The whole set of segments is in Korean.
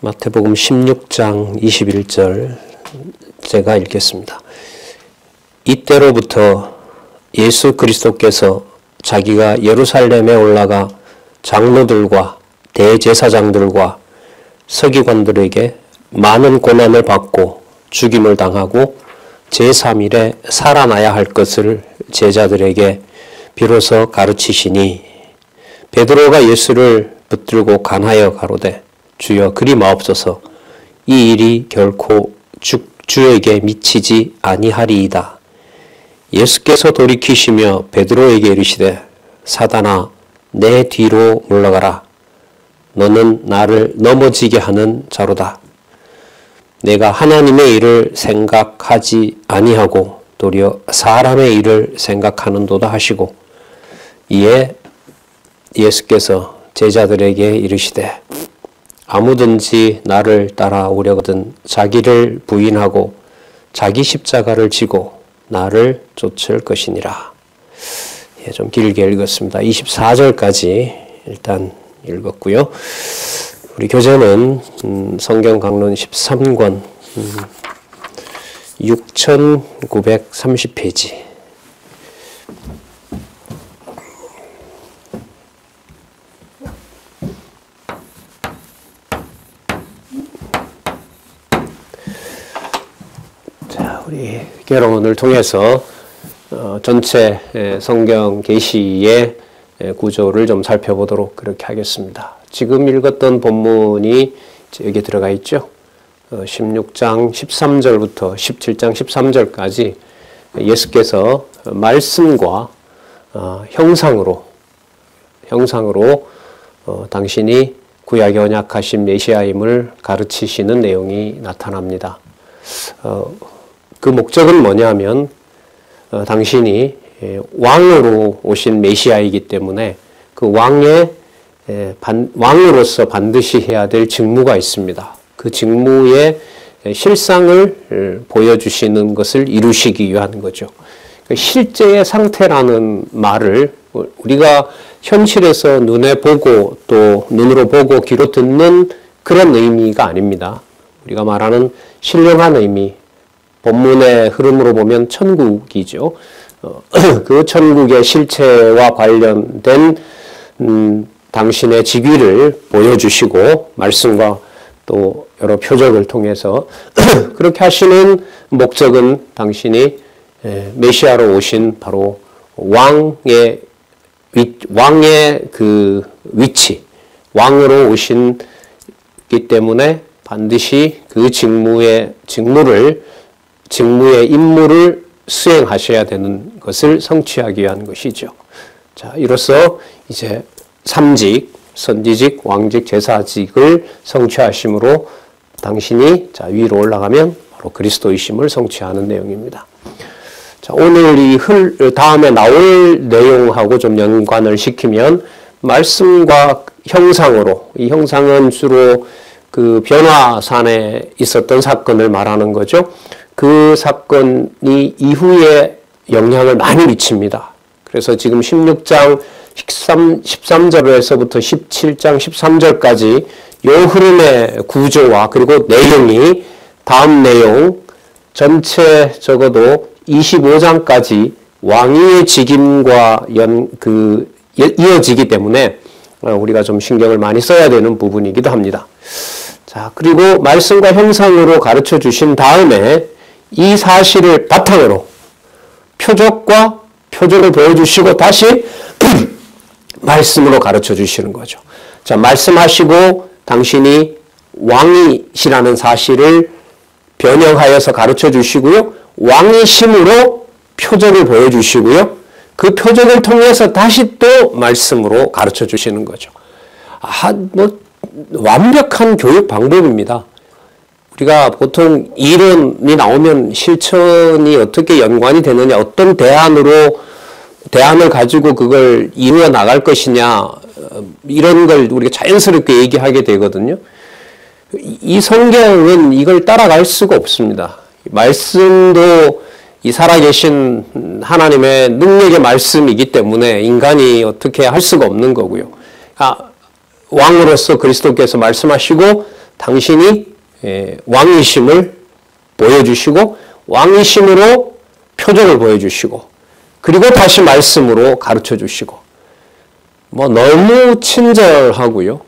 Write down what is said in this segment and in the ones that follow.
마태복음 16장 21절 제가 읽겠습니다. 이때로부터 예수 그리스도께서 자기가 예루살렘에 올라가 장로들과 대제사장들과 서기관들에게 많은 고난을 받고 죽임을 당하고 제3일에 살아나야 할 것을 제자들에게 비로소 가르치시니 베드로가 예수를 붙들고 간하여 가로되 주여 그리 마옵소서 이 일이 결코 주에게 미치지 아니하리이다. 예수께서 돌이키시며 베드로에게 이르시되 사단아 내 뒤로 물러가라. 너는 나를 넘어지게 하는 자로다. 내가 하나님의 일을 생각하지 아니하고 도리어 사람의 일을 생각하는도다 하시고 이에 예수께서 제자들에게 이르시되 아무든지 나를 따라오려거든 자기를 부인하고 자기 십자가를 지고 나를 쫓을 것이니라. 좀 길게 읽었습니다. 24절까지 일단 읽었고요. 우리 교재는 성경 강론 13권 6930페이지. 우리 개론을 통해서 전체 성경 계시의 구조를 좀 살펴보도록 그렇게 하겠습니다. 지금 읽었던 본문이 여기 들어가 있죠. 16장 13절부터 17장 13절까지 예수께서 말씀과 형상으로 당신이 구약에 언약하신 메시아임을 가르치시는 내용이 나타납니다. 그 목적은 뭐냐면 당신이 왕으로 오신 메시아이기 때문에 그 왕으로서 반드시 해야 될 직무가 있습니다. 그 직무의 실상을 보여주시는 것을 이루시기 위한 거죠. 실제의 상태라는 말을 우리가 현실에서 눈에 보고 또 눈으로 보고 귀로 듣는 그런 의미가 아닙니다. 우리가 말하는 신령한 의미, 본문의 흐름으로 보면 천국이죠. 그 천국의 실체와 관련된 당신의 직위를 보여주시고 말씀과 또 여러 표적을 통해서 그렇게 하시는 목적은 당신이 메시아로 오신 바로 왕의 그 위치, 왕으로 오신기 때문에 반드시 그 직무의 임무를 수행하셔야 되는 것을 성취하기 위한 것이죠. 자, 이로써 이제 삼직, 선지직, 왕직, 제사직을 성취하심으로 당신이 위로 올라가면 바로 그리스도이심을 성취하는 내용입니다. 자, 오늘 다음에 나올 내용하고 좀 연관을 시키면 말씀과 형상으로, 이 형상은 주로 그 변화산에 있었던 사건을 말하는 거죠. 그 사건이 이후에 영향을 많이 미칩니다. 그래서 지금 16장 13절에서부터 17장 13절까지 이 흐름의 구조와 그리고 내용이 다음 내용 전체 적어도 25장까지 왕위의 직임과 이어지기 때문에 우리가 좀 신경을 많이 써야 되는 부분이기도 합니다. 자, 그리고 말씀과 형상으로 가르쳐 주신 다음에 이 사실을 바탕으로 표적과 표적을 보여주시고 다시 말씀으로 가르쳐 주시는 거죠. 자, 말씀하시고 당신이 왕이시라는 사실을 변형하여서 가르쳐 주시고요. 왕이심으로 표적을 보여주시고요. 그 표적을 통해서 다시 또 말씀으로 가르쳐 주시는 거죠. 완벽한 교육 방법입니다. 우리가 보통 이론이 나오면 실천이 어떻게 연관이 되느냐, 어떤 대안을 가지고 그걸 이루어 나갈 것이냐, 이런 걸 우리가 자연스럽게 얘기하게 되거든요. 이 성경은 이걸 따라갈 수가 없습니다. 말씀도 이 살아계신 하나님의 능력의 말씀이기 때문에 인간이 어떻게 할 수가 없는 거고요. 왕으로서 그리스도께서 말씀하시고 당신이 왕이심을 보여주시고 왕이심으로 표적을 보여주시고 그리고 다시 말씀으로 가르쳐 주시고 뭐 너무 친절하고요.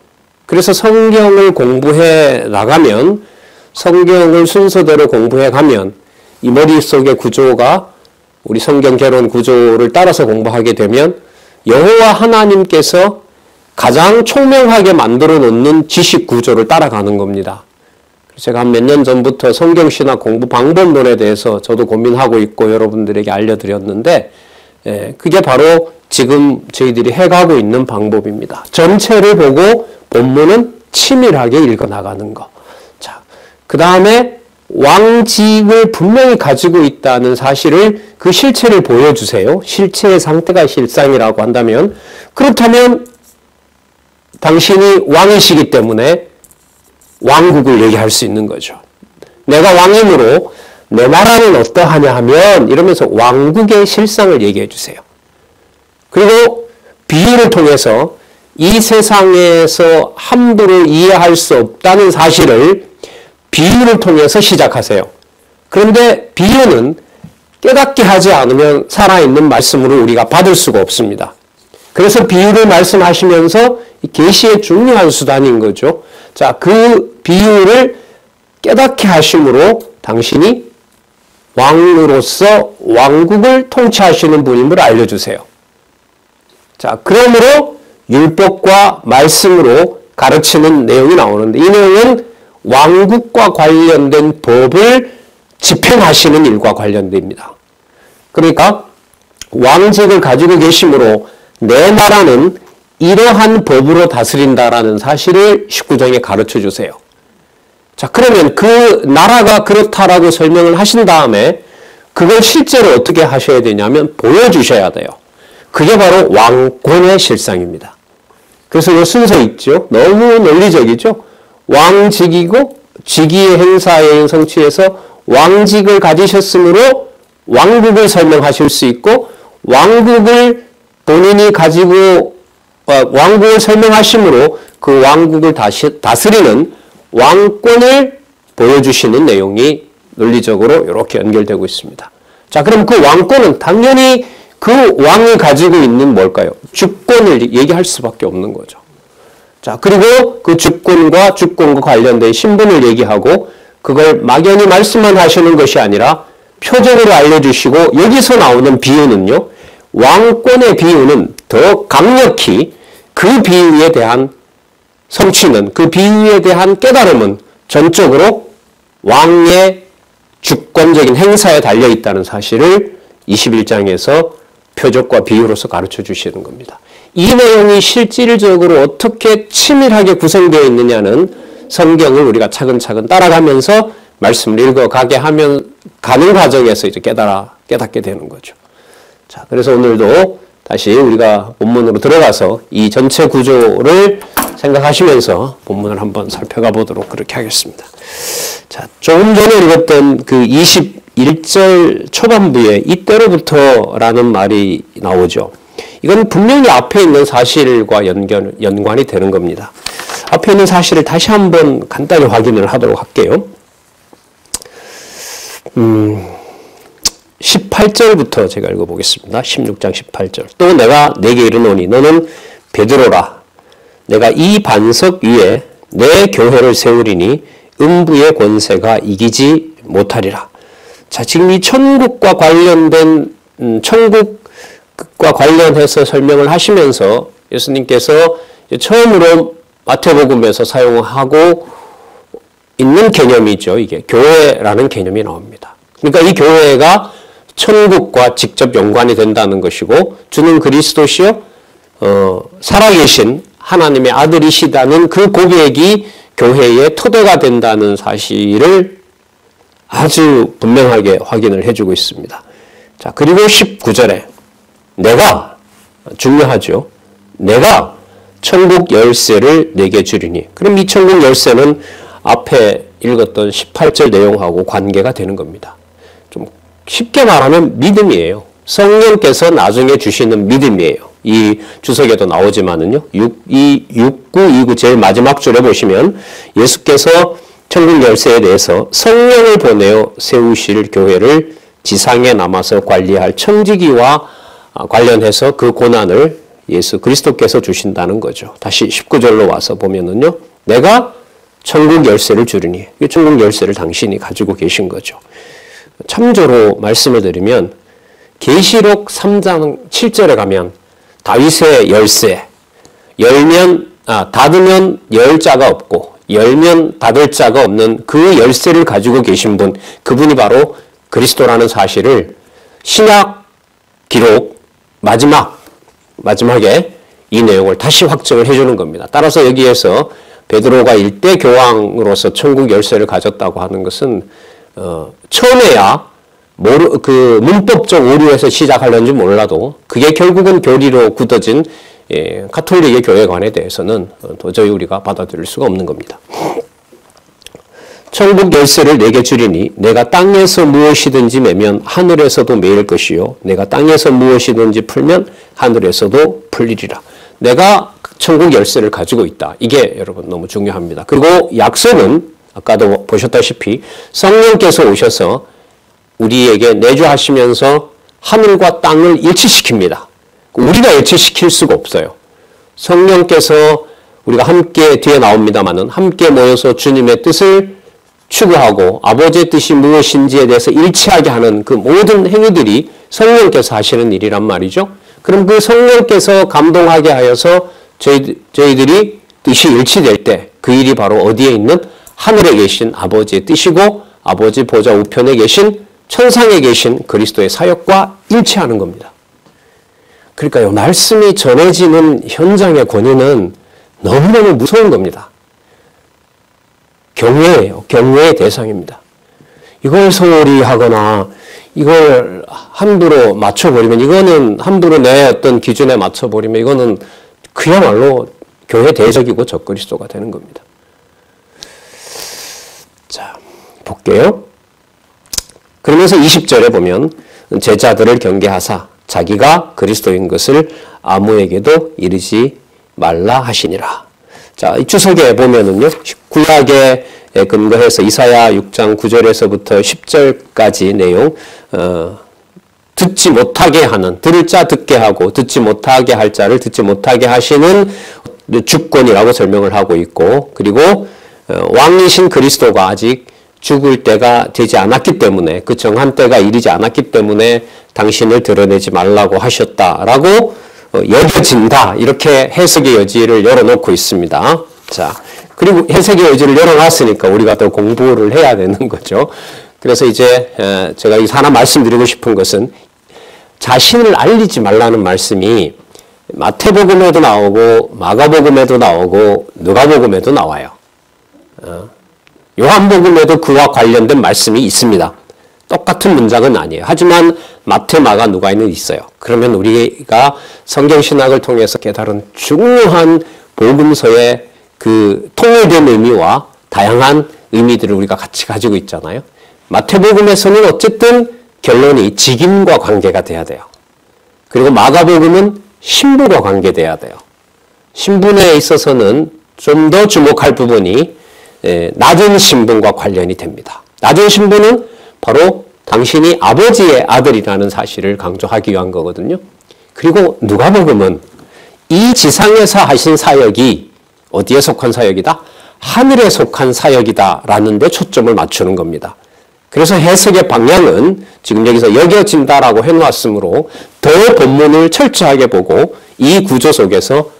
그래서 성경을 공부해 나가면 성경을 순서대로 공부해 가면 이 머릿속의 구조가 우리 성경 개론 구조를 따라서 공부하게 되면 여호와 하나님께서 가장 총명하게 만들어 놓는 지식 구조를 따라가는 겁니다. 제가 한 몇 년 전부터 성경신학 공부 방법론에 대해서 저도 고민하고 있고 여러분들에게 알려드렸는데 그게 바로 지금 저희들이 해가고 있는 방법입니다. 전체를 보고 본문은 치밀하게 읽어나가는 거. 자, 그 다음에 왕직을 분명히 가지고 있다는 사실을 그 실체를 보여주세요. 실체의 상태가 실상이라고 한다면 그렇다면 당신이 왕이시기 때문에 왕국을 얘기할 수 있는 거죠. 내가 왕이므로 내 나라는 어떠하냐 하면 이러면서 왕국의 실상을 얘기해 주세요. 그리고 비유를 통해서 이 세상에서 함부로 이해할 수 없다는 사실을 비유를 통해서 시작하세요. 그런데 비유는 깨닫게 하지 않으면 살아있는 말씀으로 우리가 받을 수가 없습니다. 그래서 비유를 말씀하시면서 계시의 중요한 수단인 거죠. 자, 그 비유를 깨닫게 하심으로 당신이 왕으로서 왕국을 통치하시는 분임을 알려주세요. 자, 그러므로 율법과 말씀으로 가르치는 내용이 나오는데 이 내용은 왕국과 관련된 법을 집행하시는 일과 관련됩니다. 그러니까 왕직을 가지고 계심으로 내 나라는 이러한 법으로 다스린다라는 사실을 19장에 가르쳐 주세요. 자, 그러면 그 나라가 그렇다라고 설명을 하신 다음에 그걸 실제로 어떻게 하셔야 되냐면 보여주셔야 돼요. 그게 바로 왕권의 실상입니다. 그래서 이 순서 있죠. 너무 논리적이죠. 왕직이고 직위의 행사의 성취에서 왕직을 가지셨으므로 왕국을 설명하실 수 있고 왕국을 본인이 가지고 왕국을 설명하심으로 그 왕국을 다스리는 왕권을 보여주시는 내용이 논리적으로 이렇게 연결되고 있습니다. 자, 그럼 그 왕권은 당연히 그 왕이 가지고 있는 뭘까요? 주권을 얘기할 수밖에 없는 거죠. 자, 그리고 그 주권과 관련된 신분을 얘기하고 그걸 막연히 말씀만 하시는 것이 아니라 표적으로 알려주시고 여기서 나오는 비유는요. 왕권의 비유는 더 강력히 그 비유에 대한 성취는 그 비유에 대한 깨달음은 전적으로 왕의 주권적인 행사에 달려있다는 사실을 21장에서 표적과 비유로서 가르쳐 주시는 겁니다. 이 내용이 실질적으로 어떻게 치밀하게 구성되어 있느냐는 성경을 우리가 차근차근 따라가면서 말씀을 읽어가게 하면 가는 과정에서 이제 깨닫게 되는 거죠. 자, 그래서 오늘도 다시 우리가 본문으로 들어가서 이 전체 구조를 생각하시면서 본문을 한번 살펴가 보도록 그렇게 하겠습니다. 자, 조금 전에 읽었던 그 21절 초반부에 이때로부터라는 말이 나오죠. 이건 분명히 앞에 있는 사실과 연관이 되는 겁니다. 앞에 있는 사실을 다시 한번 간단히 확인을 하도록 할게요. 18절부터 제가 읽어보겠습니다. 16장 18절. 또 내가 네게 이르노니 너는 베드로라. 내가 이 반석 위에 내 교회를 세우리니 음부의 권세가 이기지 못하리라. 자, 지금 이 천국과 관련해서 설명을 하시면서 예수님께서 처음으로 마태복음에서 사용하고 있는 개념이죠. 이게 교회라는 개념이 나옵니다. 그러니까 이 교회가 천국과 직접 연관이 된다는 것이고 주는 그리스도시요 살아계신 하나님의 아들이시다는 그 고백이 교회의 토대가 된다는 사실을 아주 분명하게 확인을 해주고 있습니다. 자, 그리고 19절에 내가 중요하죠. 내가 천국 열쇠를 내게 주리니. 그럼 이 천국 열쇠는 앞에 읽었던 18절 내용하고 관계가 되는 겁니다. 좀 쉽게 말하면 믿음이에요. 성령께서 나중에 주시는 믿음이에요. 이 주석에도 나오지만은요. 6929 제일 마지막 줄에 보시면 예수께서 천국 열쇠에 대해서 성령을 보내어 세우실 교회를 지상에 남아서 관리할 청지기와 관련해서 그 고난을 예수 그리스도께서 주신다는 거죠. 다시 19절로 와서 보면은요. 내가 천국 열쇠를 주리니 이 천국 열쇠를 당신이 가지고 계신 거죠. 참조로 말씀을 드리면 계시록 3장 7절에 가면 다윗의 열쇠 닫으면 열 자가 없고 열면 닫을 자가 없는 그 열쇠를 가지고 계신 분, 그분이 바로 그리스도라는 사실을 신약 기록 마지막에 이 내용을 다시 확정을 해주는 겁니다. 따라서 여기에서 베드로가 일대 교황으로서 천국 열쇠를 가졌다고 하는 것은 처음에야 그 문법적 오류에서 시작하려는지 몰라도 그게 결국은 교리로 굳어진 가톨릭의 교회관에 대해서는 도저히 우리가 받아들일 수가 없는 겁니다. 천국 열쇠를 내게 주리니 내가 땅에서 무엇이든지 매면 하늘에서도 매일 것이요 내가 땅에서 무엇이든지 풀면 하늘에서도 풀리리라. 내가 천국 열쇠를 가지고 있다. 이게 여러분 너무 중요합니다. 그리고 약속은 아까도 보셨다시피 성령께서 오셔서 우리에게 내주하시면서 하늘과 땅을 일치시킵니다. 우리가 일치시킬 수가 없어요. 성령께서 우리가 함께 뒤에 나옵니다마는 함께 모여서 주님의 뜻을 추구하고 아버지의 뜻이 무엇인지에 대해서 일치하게 하는 그 모든 행위들이 성령께서 하시는 일이란 말이죠. 그럼 그 성령께서 감동하게 하여서 저희들이 뜻이 일치될 때 그 일이 바로 어디에 있는 하늘에 계신 아버지의 뜻이고 아버지 보좌 우편에 계신 천상에 계신 그리스도의 사역과 일치하는 겁니다. 그러니까요, 말씀이 전해지는 현장의 권위는 너무너무 무서운 겁니다. 경외예요. 경외의 대상입니다. 이걸 소홀히 하거나 이걸 함부로 맞춰버리면 이거는 함부로 내 어떤 기준에 맞춰버리면 이거는 그야말로 교회 대적이고 적그리스도가 되는 겁니다. 자, 볼게요. 그러면서 20절에 보면 제자들을 경계하사 자기가 그리스도인 것을 아무에게도 이르지 말라 하시니라. 자, 이 주석에 보면은요, 구약에 근거해서 이사야 6장 9절에서부터 10절까지 내용, 듣지 못하게 하는, 들을 자 듣게 하고, 듣지 못하게 할 자를 듣지 못하게 하시는 주권이라고 설명을 하고 있고, 그리고 왕이신 그리스도가 아직 죽을 때가 되지 않았기 때문에, 그 정한 때가 이르지 않았기 때문에 당신을 드러내지 말라고 하셨다라고 여겨진다. 이렇게 해석의 여지를 열어놓고 있습니다. 자, 그리고 해석의 여지를 열어놨으니까 우리가 더 공부를 해야 되는 거죠. 그래서 이제 제가 여기서 하나 말씀드리고 싶은 것은 자신을 알리지 말라는 말씀이 마태복음에도 나오고 마가복음에도 나오고 누가복음에도 나와요. 요한복음에도 그와 관련된 말씀이 있습니다. 똑같은 문장은 아니에요. 하지만 마태, 마가, 누가에는 있어요. 그러면 우리가 성경신학을 통해서 깨달은 중요한 복음서의 그 통일된 의미와 다양한 의미들을 우리가 같이 가지고 있잖아요. 마태복음에서는 어쨌든 결론이 직임과 관계가 돼야 돼요. 그리고 마가복음은 신부가 관계돼야 돼요. 신분에 있어서는 좀 더 주목할 부분이 낮은 신분과 관련이 됩니다. 낮은 신분은 바로 당신이 아버지의 아들이라는 사실을 강조하기 위한 거거든요. 그리고 누가복음은 이 지상에서 하신 사역이 어디에 속한 사역이다? 하늘에 속한 사역이다라는 데 초점을 맞추는 겁니다. 그래서 해석의 방향은 지금 여기서 여겨진다라고 해놓았으므로 더 본문을 철저하게 보고 이 구조 속에서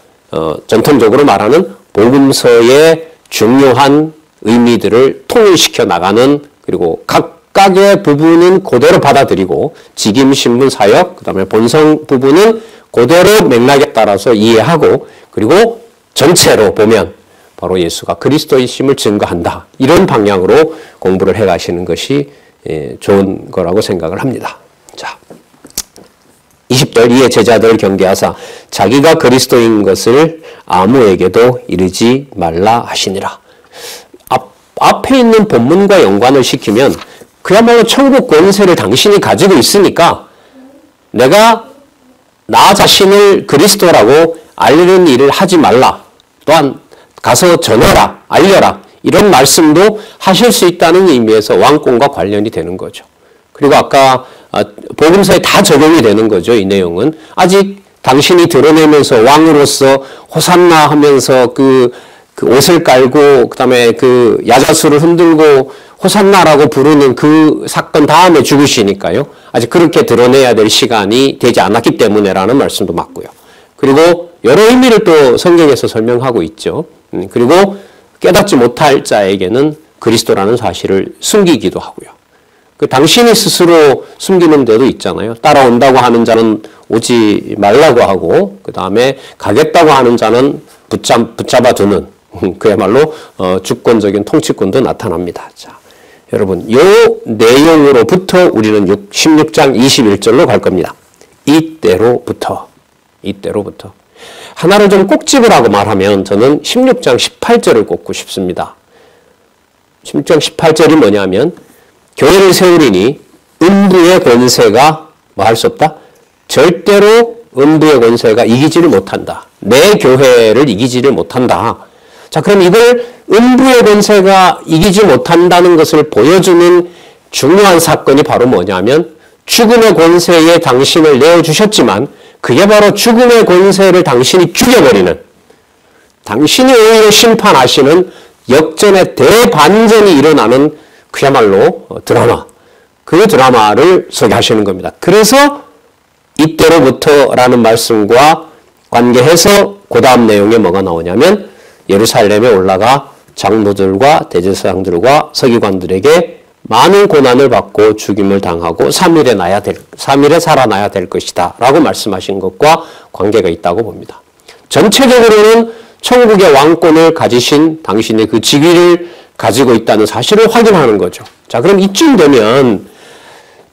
전통적으로 말하는 복음서의 중요한 의미들을 통일시켜 나가는, 그리고 각각의 부분은 그대로 받아들이고 직임, 신분, 사역, 그 다음에 본성 부분은 그대로 맥락에 따라서 이해하고, 그리고 전체로 보면 바로 예수가 그리스도이심을 증거한다. 이런 방향으로 공부를 해가시는 것이 좋은 거라고 생각을 합니다. 자, 20절 이에 제자들을 경계하사 자기가 그리스도인 것을 아무에게도 이르지 말라 하시니라. 앞에 있는 본문과 연관을 시키면 그야말로 천국 권세를 당신이 가지고 있으니까 내가 나 자신을 그리스도라고 알리는 일을 하지 말라. 또한 가서 전하라, 알려라. 이런 말씀도 하실 수 있다는 의미에서 왕권과 관련이 되는 거죠. 그리고 아까 복음서에 다 적용이 되는 거죠. 이 내용은. 아직 당신이 드러내면서 왕으로서 호산나 하면서 그 옷을 깔고 그다음에 그 야자수를 흔들고 호산나라고 부르는 그 사건 다음에 죽으시니까요. 아직 그렇게 드러내야 될 시간이 되지 않았기 때문에라는 말씀도 맞고요. 그리고 여러 의미를 또 성경에서 설명하고 있죠. 그리고 깨닫지 못할 자에게는 그리스도라는 사실을 숨기기도 하고요. 그 당신이 스스로 숨기는 데도 있잖아요. 따라온다고 하는 자는 오지 말라고 하고 그 다음에 가겠다고 하는 자는 붙잡아 두는 그야말로 주권적인 통치권도 나타납니다. 자, 여러분 이 내용으로부터 우리는 16장 21절로 갈 겁니다. 이때로부터 하나를 좀 꼭 집으라고 말하면 저는 16장 18절을 꼽고 싶습니다. 16장 18절이 뭐냐면 교회를 세우리니 음부의 권세가 뭐 할 수 없다? 절대로 음부의 권세가 이기지를 못한다. 내 교회를 이기지를 못한다. 자, 그럼 이걸 음부의 권세가 이기지 못한다는 것을 보여주는 중요한 사건이 바로 뭐냐면 죽음의 권세에 당신을 내어주셨지만 그게 바로 죽음의 권세를 당신이 죽여버리는 당신이 오히려 심판하시는 역전의 대반전이 일어나는 그야말로 드라마. 그 드라마를 소개하시는 겁니다. 그래서 이때로부터라는 말씀과 관계해서 그 다음 내용에 뭐가 나오냐면 예루살렘에 올라가 장로들과 대제사장들과 서기관들에게 많은 고난을 받고 죽임을 당하고 3일에 살아나야 될 것이다 라고 말씀하신 것과 관계가 있다고 봅니다. 전체적으로는 천국의 왕권을 가지신 당신의 그 직위를 가지고 있다는 사실을 확인하는 거죠. 자, 그럼 이쯤 되면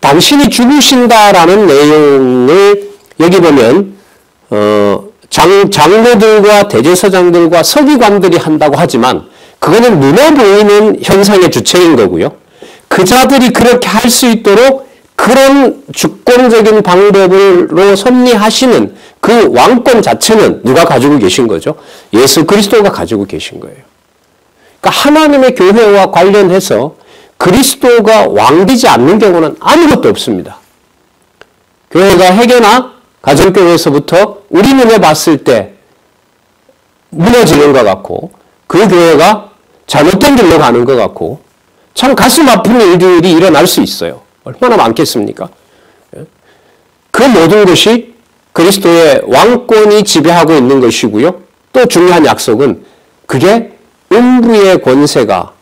당신이 죽으신다라는 내용을 여기 보면 장로들과 대제사장들과 서기관들이 한다고 하지만 그거는 눈에 보이는 현상의 주체인 거고요. 그 자들이 그렇게 할 수 있도록 그런 주권적인 방법으로 섭리하시는 그 왕권 자체는 누가 가지고 계신 거죠? 예수 그리스도가 가지고 계신 거예요. 그러니까 하나님의 교회와 관련해서 그리스도가 왕되지 않는 경우는 아무것도 없습니다. 교회가 해계나 가정교회에서부터 우리 눈에 봤을 때 무너지는 것 같고 그 교회가 잘못된 길로 가는 것 같고 참 가슴 아픈 일들이 일어날 수 있어요. 얼마나 많겠습니까? 그 모든 것이 그리스도의 왕권이 지배하고 있는 것이고요. 또 중요한 약속은 그게 음부의 권세가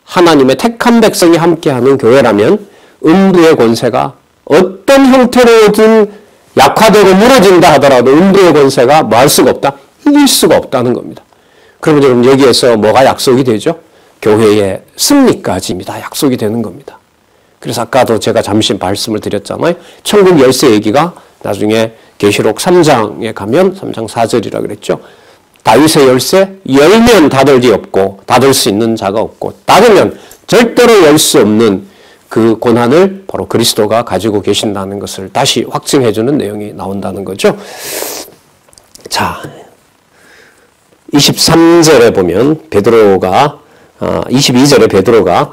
하나님의 택한 백성이 함께하는 교회라면 음부의 권세가 어떤 형태로든 약화되고 무너진다 하더라도 음부의 권세가 뭐 할 수가 없다? 이길 수가 없다는 겁니다. 그러면 여러분 여기에서 뭐가 약속이 되죠? 교회의 승리까지입니다. 약속이 되는 겁니다. 그래서 아까도 제가 잠시 말씀을 드렸잖아요. 천국 열쇠 얘기가 나중에 계시록 3장에 가면 3장 4절이라 그랬죠. 다윗의 열쇠 열면 닫을 리 없고 닫을 수 있는 자가 없고 닫으면 절대로 열 수 없는 그 고난을 바로 그리스도가 가지고 계신다는 것을 다시 확증해주는 내용이 나온다는 거죠. 자, 23절에 보면 베드로가 22절에 베드로가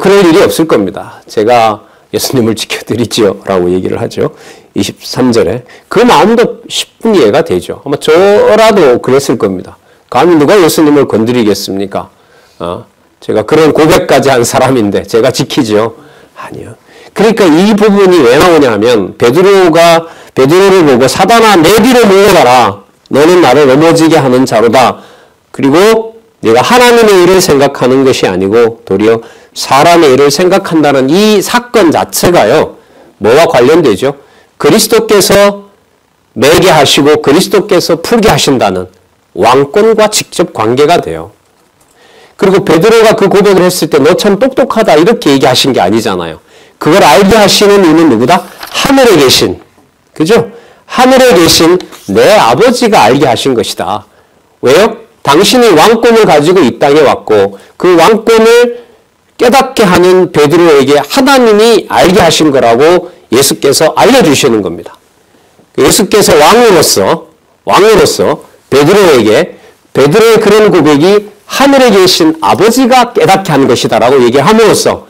그럴 일이 없을 겁니다. 제가 예수님을 지켜드리지요 라고 얘기를 하죠. 23절에 그 마음도 10분 이해가 되죠. 아마 저라도 그랬을 겁니다. 감히 누가 예수님을 건드리겠습니까? 제가 그런 고백까지 한 사람인데 제가 지키죠? 아니요. 그러니까 이 부분이 왜 나오냐면 베드로가 베드로를 보고 사단아 내 뒤로 물러가라. 너는 나를 넘어지게 하는 자로다. 그리고 내가 하나님의 일을 생각하는 것이 아니고 도리어 사람의 일을 생각한다는 이 사건 자체가요. 뭐와 관련되죠? 그리스도께서 매게 하시고 그리스도께서 풀게 하신다는 왕권과 직접 관계가 돼요. 그리고 베드로가 그 고백을 했을 때 너 참 똑똑하다 이렇게 얘기하신 게 아니잖아요. 그걸 알게 하시는 이는 누구다? 하늘에 계신, 그죠? 하늘에 계신 내 아버지가 알게 하신 것이다. 왜요? 당신이 왕권을 가지고 이 땅에 왔고 그 왕권을 깨닫게 하는 베드로에게 하나님이 알게 하신 거라고 예수께서 알려주시는 겁니다. 예수께서 왕으로서 베드로의 그런 고백이 하늘에 계신 아버지가 깨닫게 한 것이다라고 얘기함으로써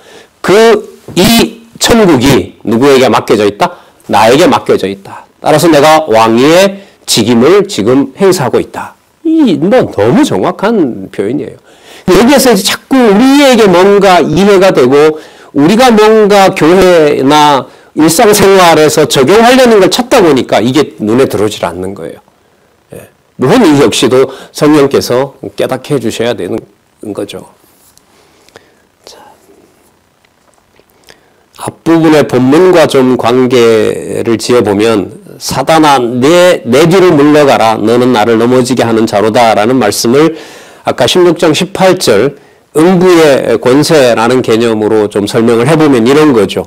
이 천국이 누구에게 맡겨져 있다? 나에게 맡겨져 있다. 따라서 내가 왕위의 직임을 지금 행사하고 있다. 너무 정확한 표현이에요. 여기에서 이제 자꾸 우리에게 뭔가 이해가 되고 우리가 뭔가 교회나 일상생활에서 적용하려는 걸 찾다 보니까 이게 눈에 들어오질 않는 거예요. 물론 이 역시도 성령께서 깨닫게 해주셔야 되는 거죠. 자, 앞부분의 본문과 좀 관계를 지어보면 사단아 내 뒤로 물러가라 너는 나를 넘어지게 하는 자로다 라는 말씀을 아까 16장 18절 음부의 권세라는 개념으로 좀 설명을 해보면 이런 거죠.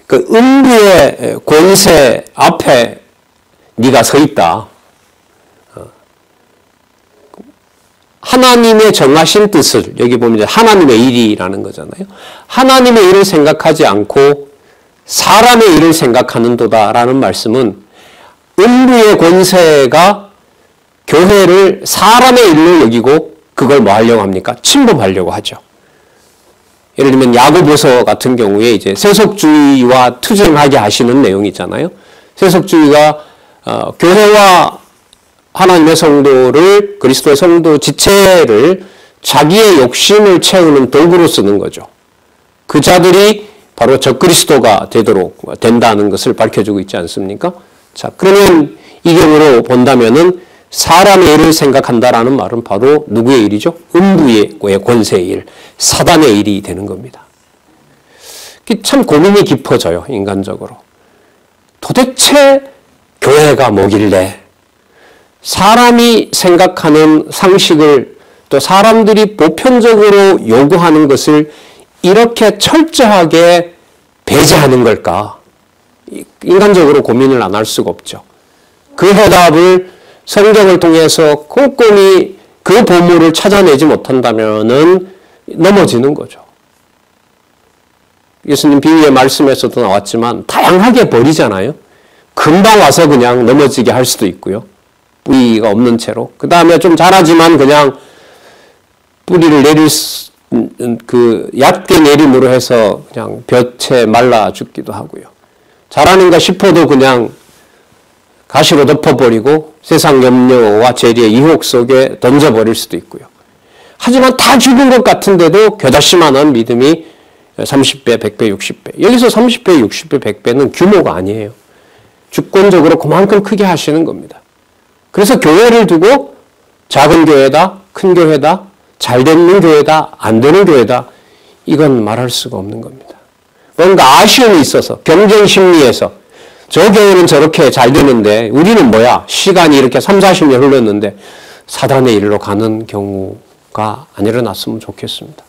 그 음부의 권세 앞에 네가 서 있다. 하나님의 정하신 뜻을 여기 보면 하나님의 일이라는 거잖아요. 하나님의 일을 생각하지 않고 사람의 일을 생각하는도다라는 말씀은 음부의 권세가 교회를 사람의 일로 여기고 그걸 뭐 하려고 합니까? 침범하려고 하죠. 예를 들면 야고보서 같은 경우에 이제 세속주의와 투쟁하게 하시는 내용이 있잖아요. 세속주의가 교회와 하나님의 성도를 그리스도의 성도 지체를 자기의 욕심을 채우는 도구로 쓰는 거죠. 그 자들이 바로 적그리스도가 된다는 것을 밝혀주고 있지 않습니까? 자, 그러면 이 경우로 본다면은 사람의 일을 생각한다라는 말은 바로 누구의 일이죠? 음부의 권세의 일, 사단의 일이 되는 겁니다. 참 고민이 깊어져요, 인간적으로. 도대체 교회가 뭐길래 사람이 생각하는 상식을 또 사람들이 보편적으로 요구하는 것을 이렇게 철저하게 배제하는 걸까? 인간적으로 고민을 안 할 수가 없죠. 그 해답을 성경을 통해서 꼼꼼히 그 보물을 찾아내지 못한다면은 넘어지는 거죠. 예수님 비유의 말씀에서도 나왔지만 다양하게 버리잖아요. 금방 와서 그냥 넘어지게 할 수도 있고요. 뿌리가 없는 채로. 그 다음에 좀 자라지만 그냥 뿌리를 얕게 내림으로 해서 그냥 볕에 말라 죽기도 하고요. 자라는가 싶어도 그냥 가시로 덮어버리고 세상 염려와 재리의 유혹 속에 던져버릴 수도 있고요. 하지만 다 죽은 것 같은데도 겨자씨만한 믿음이 30배, 100배, 60배. 여기서 30배, 60배, 100배는 규모가 아니에요. 주권적으로 그만큼 크게 하시는 겁니다. 그래서 교회를 두고 작은 교회다, 큰 교회다, 잘 되는 교회다, 안 되는 교회다, 이건 말할 수가 없는 겁니다. 뭔가 아쉬움이 있어서 경쟁 심리에서 저 교회는 저렇게 잘 되는데 우리는 뭐야? 시간이 이렇게 3, 40년 흘렀는데 사단의 일로 가는 경우가 안 일어났으면 좋겠습니다.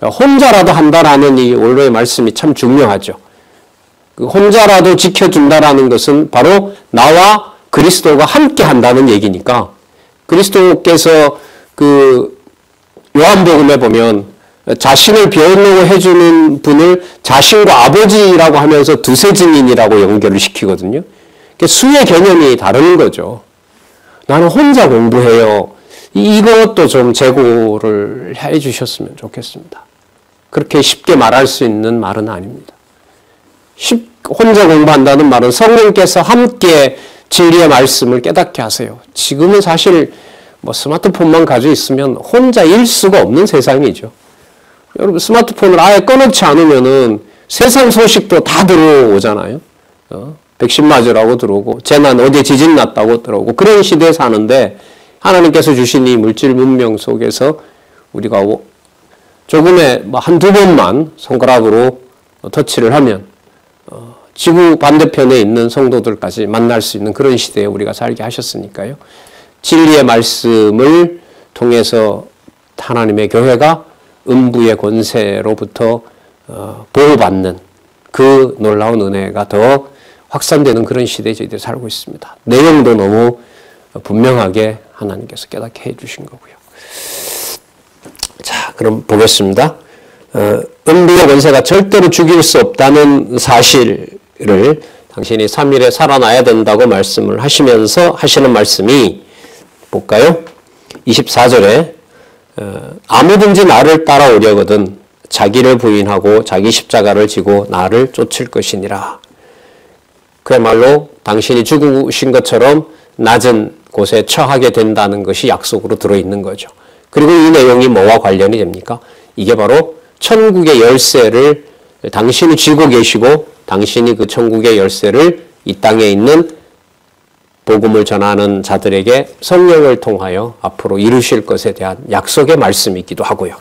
혼자라도 한다라는 이 원로의 말씀이 참 중요하죠. 혼자라도 지켜준다라는 것은 바로 나와 그리스도가 함께 한다는 얘기니까 그리스도께서 요한복음에 보면 자신을 변호해 해주는 분을 자신과 아버지라고 하면서 두세 증인이라고 연결을 시키거든요. 수의 개념이 다른 거죠. 나는 혼자 공부해요. 이것도 좀 제고를 해 주셨으면 좋겠습니다. 그렇게 쉽게 말할 수 있는 말은 아닙니다. 혼자 공부한다는 말은 성령께서 함께 진리의 말씀을 깨닫게 하세요. 지금은 사실 스마트폰만 가지고 있으면 혼자일 수가 없는 세상이죠. 여러분 스마트폰을 아예 꺼놓지 않으면은 세상 소식도 다 들어오잖아요. 백신 맞으라고 들어오고 재난 어디 지진 났다고 들어오고 그런 시대에 사는데 하나님께서 주신 이 물질 문명 속에서 우리가 조금의 한두 번만 손가락으로 터치를 하면 지구 반대편에 있는 성도들까지 만날 수 있는 그런 시대에 우리가 살게 하셨으니까요. 진리의 말씀을 통해서 하나님의 교회가 음부의 권세로부터 보호받는 그 놀라운 은혜가 더 확산되는 그런 시대에 저희들이 살고 있습니다. 내용도 너무 분명하게 하나님께서 깨닫게 해주신 거고요. 자, 그럼 보겠습니다. 음부의 권세가 절대로 죽일 수 없다는 사실을 당신이 3일에 살아나야 된다고 말씀을 하시면서 하시는 말씀이 볼까요? 24절에 아무든지 나를 따라오려거든 자기를 부인하고 자기 십자가를 지고 나를 쫓을 것이니라. 그야말로 당신이 죽으신 것처럼 낮은 곳에 처하게 된다는 것이 약속으로 들어있는 거죠. 그리고 이 내용이 뭐와 관련이 됩니까? 이게 바로 천국의 열쇠를 당신이 쥐고 계시고 당신이 그 천국의 열쇠를 이 땅에 있는 복음을 전하는 자들에게 성령을 통하여 앞으로 이루실 것에 대한 약속의 말씀이기도 하고요.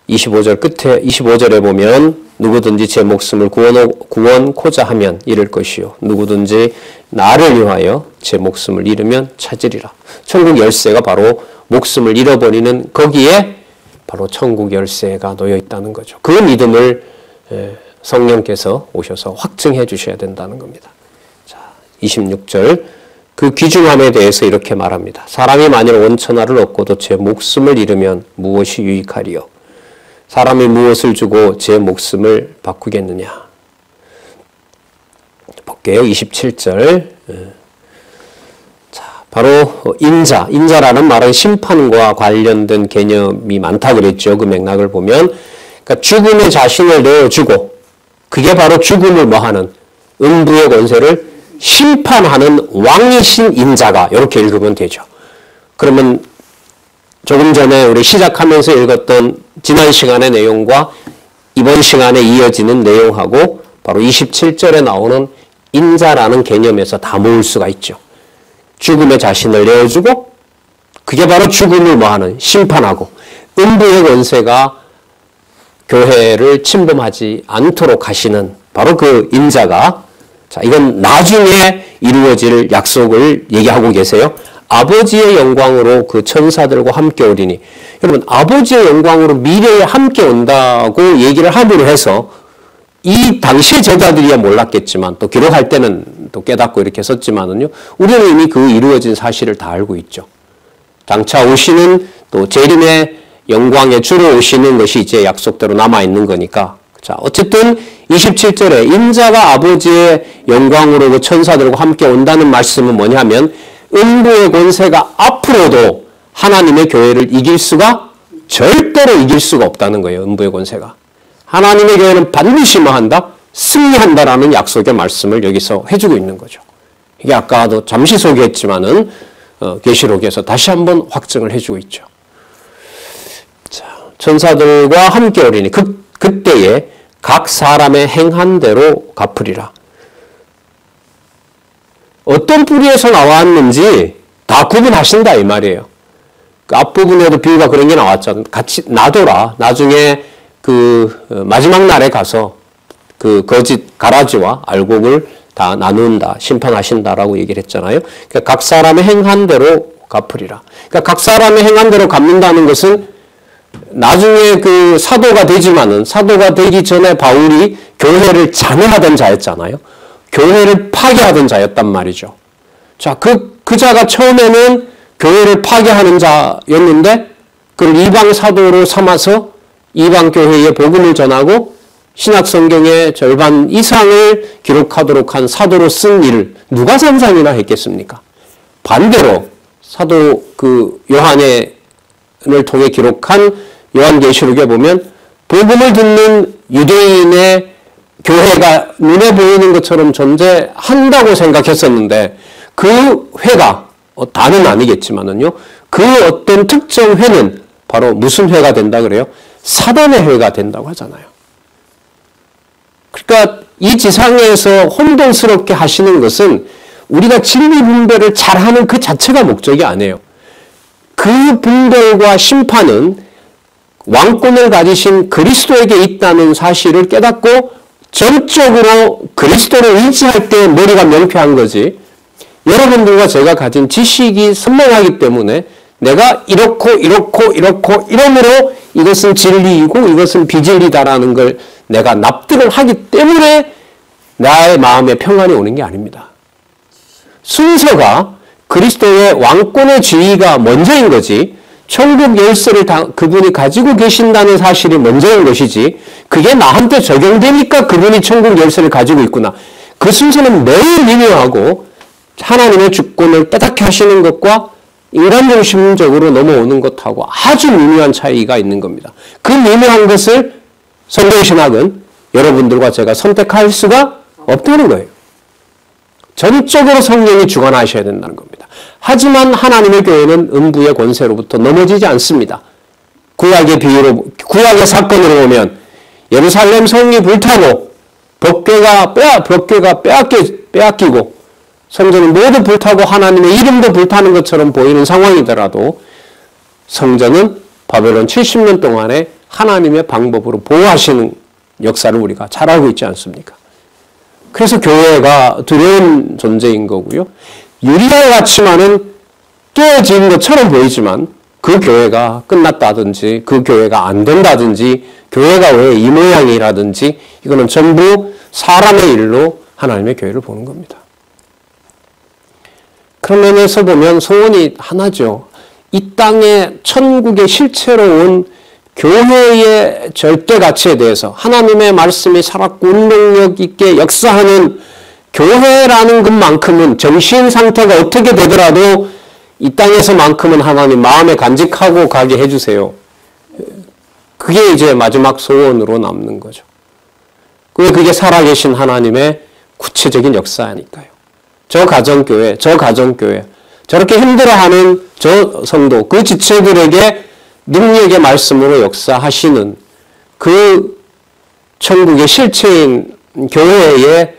25절 끝에 25절에 보면 누구든지 제 목숨을 구원코자 하면 잃을 것이요 누구든지 나를 위하여 제 목숨을 잃으면 찾으리라. 천국 열쇠가 바로 목숨을 잃어버리는 거기에 바로 천국 열쇠가 놓여 있다는 거죠. 그 믿음을 성령께서 오셔서 확증해 주셔야 된다는 겁니다. 자, 26절 그 귀중함에 대해서 이렇게 말합니다. 사람이 만일 원천하를 얻고도 제 목숨을 잃으면 무엇이 유익하리요? 사람이 무엇을 주고 제 목숨을 바꾸겠느냐? 볼게요. 27절. 자, 바로 인자라는 말은 심판과 관련된 개념이 많다 그랬죠. 그 맥락을 보면. 그러니까 죽음의 자신을 내어주고 그게 바로 죽음을 뭐하는 음부의 권세를 심판하는 왕이신 인자가 이렇게 읽으면 되죠. 그러면 조금 전에 우리 시작하면서 읽었던 지난 시간의 내용과 이번 시간에 이어지는 내용하고 바로 27절에 나오는 인자라는 개념에서 다 모을 수가 있죠. 죽음의 자신을 내어주고 그게 바로 죽음을 뭐하는 심판하고 음부의 권세가 교회를 침범하지 않도록 하시는 바로 그 인자가 자 이건 나중에 이루어질 약속을 얘기하고 계세요. 아버지의 영광으로 그 천사들과 함께 오리니 여러분 아버지의 영광으로 미래에 함께 온다고 얘기를 함으로 해서 이 당시의 제자들이야 몰랐겠지만 또 기록할 때는 또 깨닫고 이렇게 썼지만은요 우리는 이미 그 이루어진 사실을 다 알고 있죠. 장차 오시는 또 재림의 영광에 주로 오시는 것이 이제 약속대로 남아있는 거니까 자 어쨌든 27절에 인자가 아버지의 영광으로 그 천사들과 함께 온다는 말씀은 뭐냐면 음부의 권세가 앞으로도 하나님의 교회를 이길 수가 절대로 이길 수가 없다는 거예요. 음부의 권세가. 하나님의 교회는 반드시 뭐 한다? 승리한다라는 약속의 말씀을 여기서 해주고 있는 거죠. 이게 아까도 잠시 소개했지만은 계시록에서 다시 한번 확증을 해주고 있죠. 자, 천사들과 함께 오리니 그때에 각 사람의 행한 대로 갚으리라. 어떤 뿌리에서 나왔는지 다 구분하신다 이 말이에요. 그 앞부분에도 비유가 그런 게 나왔잖아요. 같이 놔둬라. 나중에 그 마지막 날에 가서 그 거짓 가라지와 알곡을 다 나눈다. 심판하신다라고 얘기를 했잖아요. 그러니까 각 사람의 행한 대로 갚으리라. 그러니까 각 사람의 행한 대로 갚는다는 것은 나중에 그 사도가 되지만은 사도가 되기 전에 바울이 교회를 잔해하던 자였잖아요. 교회를 파괴하던 자였단 말이죠. 자, 그 자가 처음에는 교회를 파괴하는 자였는데 그를 이방 사도로 삼아서 이방 교회에 복음을 전하고 신약 성경의 절반 이상을 기록하도록 한 사도로 쓴 일을 누가 상상이나 했겠습니까? 반대로 사도 그 요한을 통해 기록한 요한계시록에 보면 복음을 듣는 유대인의 교회가 눈에 보이는 것처럼 존재한다고 생각했었는데 그 회가 다는 아니겠지만은요 그 어떤 특정 회는 바로 무슨 회가 된다 그래요? 사단의 회가 된다고 하잖아요. 그러니까 이 지상에서 혼돈스럽게 하시는 것은 우리가 진리 분별을 잘하는 그 자체가 목적이 아니에요. 그 분별과 심판은 왕권을 가지신 그리스도에게 있다는 사실을 깨닫고 전적으로 그리스도를 의지할 때 머리가 명쾌한 거지 여러분들과 제가 가진 지식이 선명하기 때문에 내가 이렇고 이러므로 이것은 진리이고 이것은 비진리다라는 걸 내가 납득을 하기 때문에 나의 마음에 평안이 오는 게 아닙니다. 순서가 그리스도의 왕권의 지위가 먼저인 거지 천국 열쇠를 그분이 가지고 계신다는 사실이 먼저인 것이지 그게 나한테 적용되니까 그분이 천국 열쇠를 가지고 있구나. 그 순서는 매우 미묘하고 하나님의 주권을 빼닫게 하시는 것과 인간 중심적으로 넘어오는 것하고 아주 미묘한 차이가 있는 겁니다. 그 미묘한 것을 성경신학은 여러분들과 제가 선택할 수가 없다는 거예요. 전적으로 성령이 주관하셔야 된다는 겁니다. 하지만 하나님의 교회는 음부의 권세로부터 넘어지지 않습니다. 구약의 비유로, 구약의 사건으로 보면 예루살렘 성이 불타고 벽궤가 빼앗기고 성전이 모두 불타고 하나님의 이름도 불타는 것처럼 보이는 상황이더라도 성전은 바벨론 70년 동안에 하나님의 방법으로 보호하시는 역사를 우리가 잘 알고 있지 않습니까? 그래서 교회가 두려운 존재인 거고요. 유리알 같지만은 깨어진 것처럼 보이지만 그 교회가 끝났다든지 그 교회가 안 된다든지 교회가 왜 이 모양이라든지 이거는 전부 사람의 일로 하나님의 교회를 보는 겁니다. 그런 면에서 보면 소원이 하나죠. 이 땅에 천국의 실체로 온 교회의 절대 가치에 대해서 하나님의 말씀이 살았고 운동력 있게 역사하는 교회라는 것만큼은 정신 상태가 어떻게 되더라도 이 땅에서만큼은 하나님 마음에 간직하고 가게 해주세요. 그게 이제 마지막 소원으로 남는 거죠. 그게 살아계신 하나님의 구체적인 역사니까요. 저 가정교회, 저렇게 힘들어하는 저 성도, 그 지체들에게 능력의 말씀으로 역사하시는 그 천국의 실체인 교회의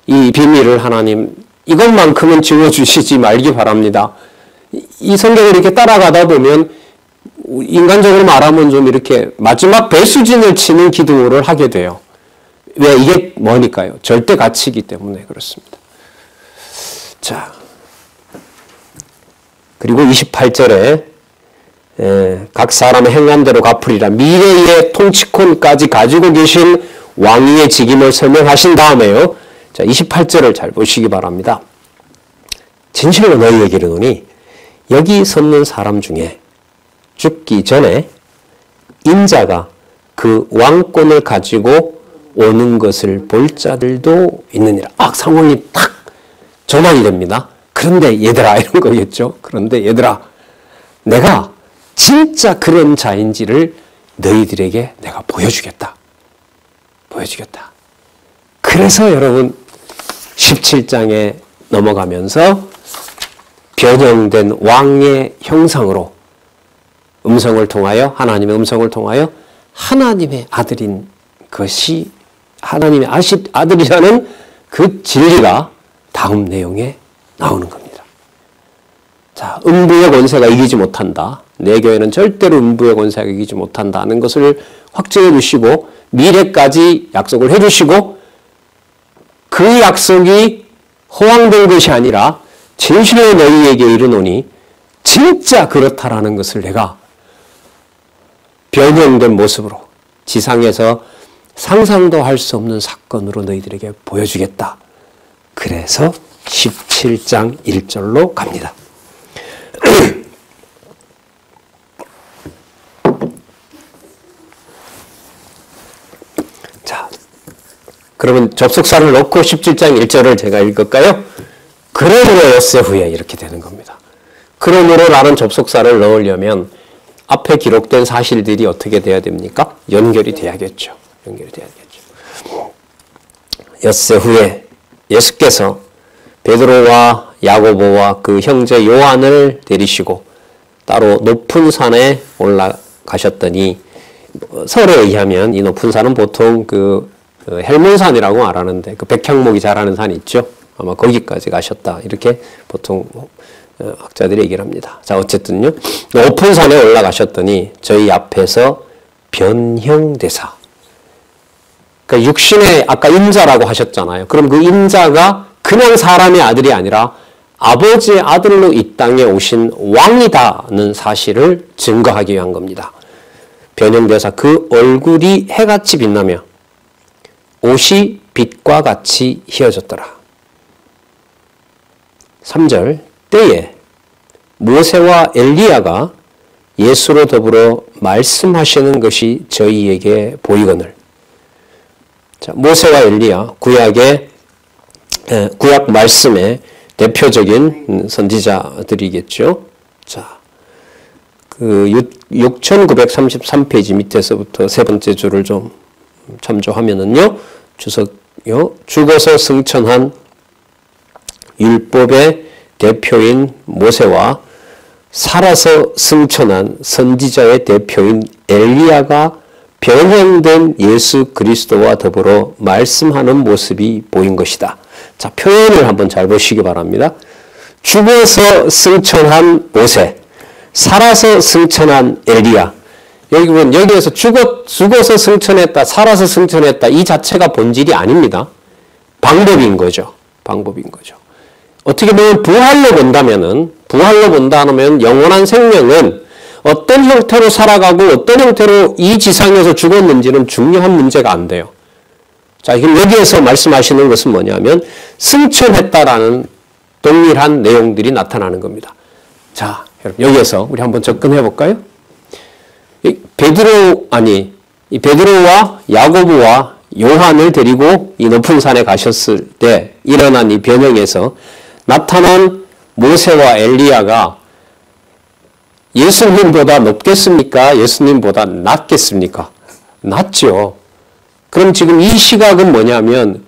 이 비밀을 하나님 이것만큼은 지워주시지 말기 바랍니다. 이 성경을 이렇게 따라가다 보면 인간적으로 말하면 좀 이렇게 마지막 배수진을 치는 기도를 하게 돼요. 왜? 이게 뭐니까요? 절대 가치이기 때문에 그렇습니다. 자, 그리고 28절에 각 사람의 행함대로 갚으리라 미래의 통치권까지 가지고 계신 왕위의 직임을 설명하신 다음에요. 자, 28절을 잘 보시기 바랍니다. 진실로 너희에게 이르노니 여기 섰는 사람 중에 죽기 전에 인자가 그 왕권을 가지고 오는 것을 볼 자들도 있느니라. 상황이 딱 전환이 됩니다. 그런데 얘들아 이런 거겠죠. 그런데 얘들아 내가 진짜 그런 자인지를 너희들에게 내가 보여주겠다. 그래서 여러분 17장에 넘어가면서 변형된 왕의 형상으로 음성을 통하여 하나님의 음성을 통하여 하나님의 아들인 것이 하나님의 아들이라는 그 진리가 다음 내용에 나오는 겁니다. 자, 음부의 권세가 이기지 못한다. 내 교회는 절대로 음부의 권세가 이기지 못한다는 것을 확증해 주시고 미래까지 약속을 해 주시고 그 약속이 허황된 것이 아니라 진실로 너희에게 이르노니 진짜 그렇다라는 것을 내가 변형된 모습으로 지상에서 상상도 할 수 없는 사건으로 너희들에게 보여주겠다. 그래서 17장 1절로 갑니다. 자, 그러면 접속사를 넣고 17장 1절을 제가 읽을까요? 그러므로 엿새 후에 이렇게 되는 겁니다. 그러므로라는 접속사를 넣으려면 앞에 기록된 사실들이 어떻게 돼야 됩니까? 연결이 돼야겠죠. 엿새 후에 예수께서 베드로와 야고보와 그 형제 요한을 데리시고 따로 높은 산에 올라가셨더니 설에 의하면 이 높은 산은 보통 그 헬몬산이라고 말하는데 그 백향목이 자라는 산이 있죠. 아마 거기까지 가셨다. 이렇게 보통 학자들이 얘기를 합니다. 자, 어쨌든요. 높은 산에 올라가셨더니 저희 앞에서 변형되사. 그러니까 육신의 아까 인자라고 하셨잖아요. 그럼 그 인자가 그냥 사람의 아들이 아니라 아버지의 아들로 이 땅에 오신 왕이다는 사실을 증거하기 위한 겁니다. 변형되사 그 얼굴이 해같이 빛나며 옷이 빛과 같이 희어졌더라. 3절 때에 모세와 엘리야가 예수로 더불어 말씀하시는 것이 저희에게 보이거늘. 자, 모세와 엘리야, 구약 말씀의 대표적인 선지자들이겠죠. 자, 6933페이지 밑에서부터 세 번째 줄을 좀 참조하면은요, 죽어서 승천한 율법의 대표인 모세와 살아서 승천한 선지자의 대표인 엘리야가 변형된 예수 그리스도와 더불어 말씀하는 모습이 보인 것이다. 자, 표현을 한번 잘 보시기 바랍니다. 죽어서 승천한 모세, 살아서 승천한 엘리야. 여기에서 죽어서 승천했다, 살아서 승천했다, 이 자체가 본질이 아닙니다. 방법인 거죠. 어떻게 보면 부활로 본다면 영원한 생명은 어떤 형태로 살아가고 어떤 형태로 이 지상에서 죽었는지는 중요한 문제가 안 돼요. 자, 지금 여기에서 말씀하시는 것은 뭐냐면 승천했다라는 동일한 내용들이 나타나는 겁니다. 자, 여러분 여기에서 우리 한번 접근해 볼까요? 베드로와 야고보와 요한을 데리고 이 높은 산에 가셨을 때 일어난 이 변형에서 나타난 모세와 엘리야가 예수님보다 높겠습니까? 예수님보다 낮겠습니까? 낮죠. 그럼 지금 이 시각은 뭐냐면